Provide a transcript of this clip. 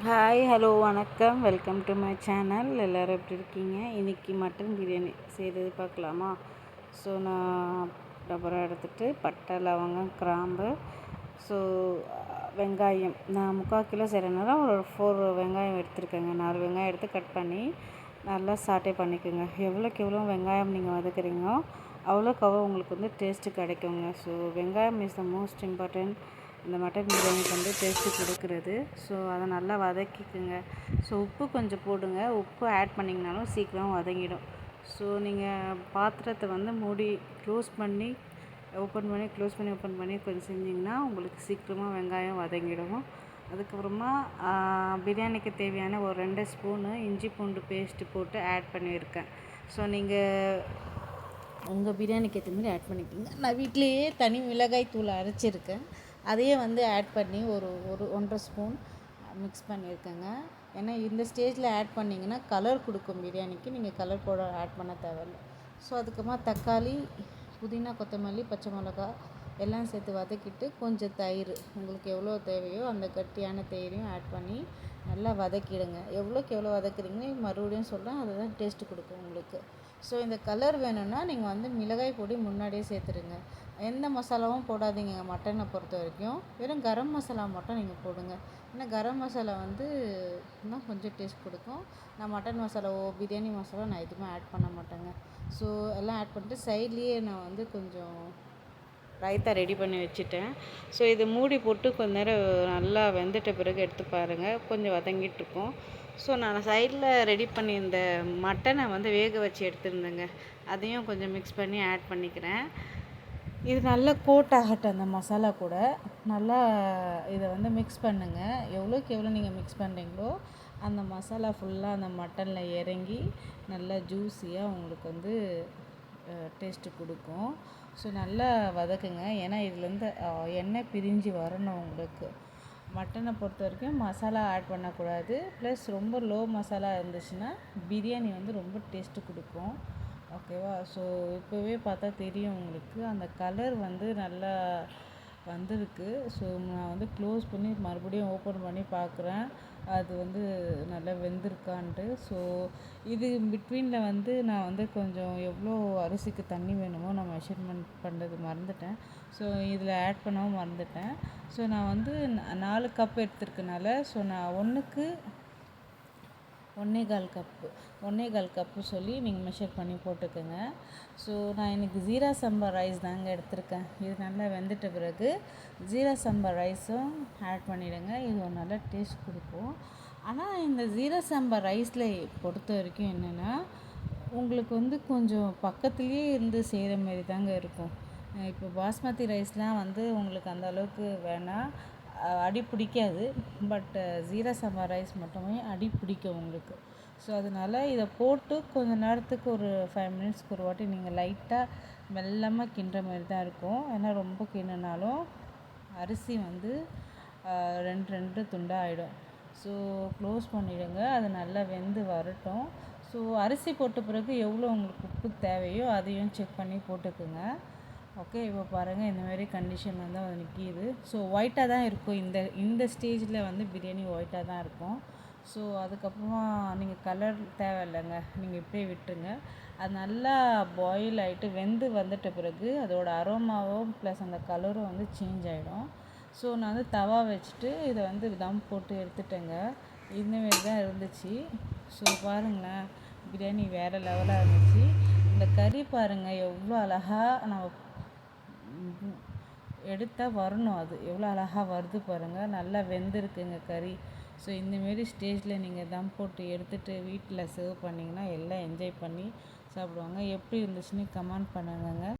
Hi hello வணக்கம். Welcome to my channel. எல்லோரும் எப்படி இருக்கீங்க? இன்றைக்கி மட்டன் பிரியாணி செய்கிறது பார்க்கலாமா? ஸோ நான் டபரா எடுத்துகிட்டு பட்டை, லவங்கம், கிராம்பு, ஸோ வெங்காயம் நான் 3/4 கிலோ செய்கிறனால ஒரு 4 வெங்காயம் எடுத்துருக்கேங்க. 4 வெங்காயம் எடுத்து கட் பண்ணி நல்லா சாட்டே பண்ணிக்கோங்க. எவ்வளோக்கு எவ்வளோ வெங்காயம் நீங்கள் வதக்குறீங்களோ அவ்வளோக்கு அவ்வளோ உங்களுக்கு வந்து டேஸ்ட்டு கிடைக்குங்க. ஸோ வெங்காயம் இஸ் த மோஸ்ட் இம்பார்ட்டன்ட் இந்த மட்டன் பிரியாணிக்கு வந்து டேஸ்ட்டு கொடுக்குறது. ஸோ அதை நல்லா வதக்கிக்குங்க. ஸோ உப்பு கொஞ்சம் போடுங்க. உப்பு ஆட் பண்ணிங்கனாலும் சீக்கிரம் வதங்கிடும். ஸோ நீங்கள் பாத்திரத்தை வந்து மூடி க்ளோஸ் பண்ணி ஓப்பன் பண்ணி கொஞ்சம் செஞ்சிங்கன்னா உங்களுக்கு சீக்கிரமாக வெங்காயம் வதங்கிடும். அதுக்கப்புறமா பிரியாணிக்கு தேவையான ஒரு 2 ஸ்பூனு இஞ்சி பூண்டு பேஸ்ட்டு போட்டு ஆட் பண்ணியிருக்கேன். ஸோ நீங்கள் உங்கள் பிரியாணிக்கு ஏற்ற மாதிரி ஆட் பண்ணிக்கோங்க. நான் வீட்டிலையே தனி மிளகாய் தூள் அரைச்சிருக்கேன். அதையே வந்து ஆட் பண்ணி ஒரு 1.5 ஸ்பூன் மிக்ஸ் பண்ணியிருக்கேங்க. ஏன்னா இந்த ஸ்டேஜில் ஆட் பண்ணிங்கன்னா கலர் கொடுக்கும் பிரியாணிக்கு. நீங்கள் கலர் பவுடர் ஆட் பண்ண தேவையில்லை. ஸோ அதுக்கப்புறமா தக்காளி, புதினா, கொத்தமல்லி, பச்சை மிளகா எல்லாம் சேர்த்து வதக்கிட்டு கொஞ்சம் தயிர் உங்களுக்கு எவ்வளோ தேவையோ அந்த கட்டியான தயிரையும் ஆட் பண்ணி நல்லா வதக்கிடுங்க. எவ்வளோக்கு எவ்வளோ வதக்குறீங்கன்னு மறுபடியும் சொல்கிறேன். அதுதான் டேஸ்ட்டு கொடுக்கும் உங்களுக்கு. ஸோ இந்த கலர் வேணும்னா நீங்கள் வந்து மிளகாய் பொடி முன்னாடியே சேர்த்துடுங்க. எந்த மசாலாவும் போடாதீங்க. மட்டனை பொறுத்த வரைக்கும் வெறும் கரம் மசாலா மட்டும் நீங்கள் போடுங்க. ஏன்னா கரம் மசாலா வந்து இன்னும் கொஞ்சம் டேஸ்ட் கொடுக்கும். நான் மட்டன் மசாலாவோ பிரியாணி மசாலா நான் எதுவுமே ஆட் பண்ண மாட்டேங்க. ஸோ எல்லாம் ஆட் பண்ணிட்டு சைட்லேயே நான் வந்து கொஞ்சம் ரைத்தா ரெடி பண்ணி வச்சுட்டேன். ஸோ இது மூடி போட்டு கொஞ்ச நேரம் நல்லா வெந்துட்ட பிறகு எடுத்து பாருங்கள். கொஞ்சம் வதங்கிட்டுருக்கும். ஸோ நான் சைடில் ரெடி பண்ணி இந்த மட்டனை வந்து வேக வச்சு எடுத்துருந்தேங்க. அதையும் கொஞ்சம் மிக்ஸ் பண்ணி ஆட் பண்ணிக்கிறேன். இது நல்லா கோட் ஆகட்டும் அந்த மசாலா கூட. நல்லா இதை வந்து மிக்ஸ் பண்ணுங்கள். எவ்வளோக்கு எவ்வளோ நீங்கள் மிக்ஸ் பண்ணுறீங்களோ அந்த மசாலா ஃபுல்லாக அந்த மட்டனில் இறங்கி நல்லா ஜூஸியாக உங்களுக்கு வந்து டேஸ்ட்டு கொடுக்கும். ஸோ நல்லா வதக்குங்க. ஏன்னா இதுலேருந்து எண்ணெய் பிரிஞ்சு வரணும் உங்களுக்கு. மட்டனை பொறுத்த வரைக்கும் மசாலா ஆட் பண்ணக்கூடாது. ப்ளஸ் ரொம்ப லோ மசாலா இருந்துச்சுன்னா பிரியாணி வந்து ரொம்ப டேஸ்ட்டு கொடுக்கும். ஓகேவா? ஸோ இப்போவே பார்த்தா தெரியும் உங்களுக்கு. அந்த கலர் வந்து நல்லா வந்திருக்கு. ஸோ நான் வந்து க்ளோஸ் பண்ணி மறுபடியும் ஓப்பன் பண்ணி பார்க்குறேன் அது வந்து நல்லா வெந்திருக்கான்ட்டு. ஸோ இது பிட்வீனில் வந்து நான் வந்து கொஞ்சம் எவ்வளோ அரிசிக்கு தண்ணி வேணுமோ நான் மெஷர்மெண்ட் பண்ணுறது மறந்துட்டேன். ஸோ இதில் ஆட் பண்ணவும் மறந்துட்டேன். ஸோ நான் வந்து 4 கப் எடுத்துருக்கனால ஸோ நான் 1க்கு 1.25 கப்பு சொல்லி நீங்கள் மெஷர் பண்ணி போட்டுக்கோங்க. ஸோ நான் இன்றைக்கி ஜீரா சம்பா ரைஸ் தாங்க எடுத்திருக்கேன். இது நல்லா வெந்துட்ட பிறகு ஜீரா சம்பா ரைஸும் ஆட் பண்ணிவிடுங்க. இது ஒரு நல்ல டேஸ்ட் கொடுக்கும். ஆனால் இந்த ஜீரா சம்பா ரைஸில் பொறுத்த வரைக்கும் என்னென்னா உங்களுக்கு வந்து கொஞ்சம் பக்கத்துலேயே இருந்து செய்கிற மாரி தாங்க இருக்கும். இப்போ பாஸ்மதி ரைஸ்லாம் வந்து உங்களுக்கு அந்த அளவுக்கு வேணாம், அடி பிடிக்காது. பட் ஜீரா சம்பா ரைஸ் மட்டுமே அடி பிடிக்கும் உங்களுக்கு. ஸோ அதனால் இதை போட்டு கொஞ்சம் நேரத்துக்கு ஒரு 5 மினிட்ஸ்க்கு ஒரு வாட்டி நீங்கள் லைட்டாக மெல்லமாக கிண்டுற மாதிரி தான் இருக்கும். ஏன்னா ரொம்ப கிண்டினாலும் அரிசி வந்து 2 துண்டாக ஆகிடும். ஸோ க்ளோஸ் பண்ணிவிடுங்க. அது நல்லா வெந்து வரட்டும். ஸோ அரிசி போட்ட பிறகு எவ்வளோ உங்களுக்கு உப்பு தேவையோ அதையும் செக் பண்ணி போட்டுக்குங்க. ஓகே, இப்போ பாருங்கள் இந்தமாரி கண்டிஷன் வந்து அது நிற்கிது. ஸோ ஒயிட்டாக தான் இருக்கும். இந்த ஸ்டேஜில் வந்து பிரியாணி ஒயிட்டாக தான் இருக்கும். ஸோ அதுக்கப்புறமா நீங்கள் கலர் தேவையில்லைங்க. நீங்கள் இப்படியே விட்டுருங்க. அது நல்லா பாயில் ஆகிட்டு வெந்து வந்துட்ட பிறகு அதோட அரோமாவும் ப்ளஸ் அந்த கலரும் வந்து சேஞ்ச் ஆகிடும். ஸோ நான் வந்து தவா வச்சுட்டு இதை வந்து தம் போட்டு எடுத்துட்டேங்க. இந்தமாரி தான் இருந்துச்சு. ஸோ பாருங்களேன், பிரியாணி வேறு லெவலாக இருந்துச்சு. இந்த கறி பாருங்கள் எவ்வளோ அழகாக நம்ம எடுத்தால் வரணும். அது எவ்வளோ அழகாக வருது பாருங்கள். நல்லா வெந்திருக்குங்க கறி. ஸோ இந்தமாரி ஸ்டேஜில் நீங்கள் தம் போட்டு எடுத்துகிட்டு வீட்டில் சர்வ் பண்ணிங்கன்னா எல்லாம் என்ஜாய் பண்ணி சாப்பிடுவாங்க. எப்படி இருந்துச்சுன்னு கமெண்ட் பண்ணுங்கங்க.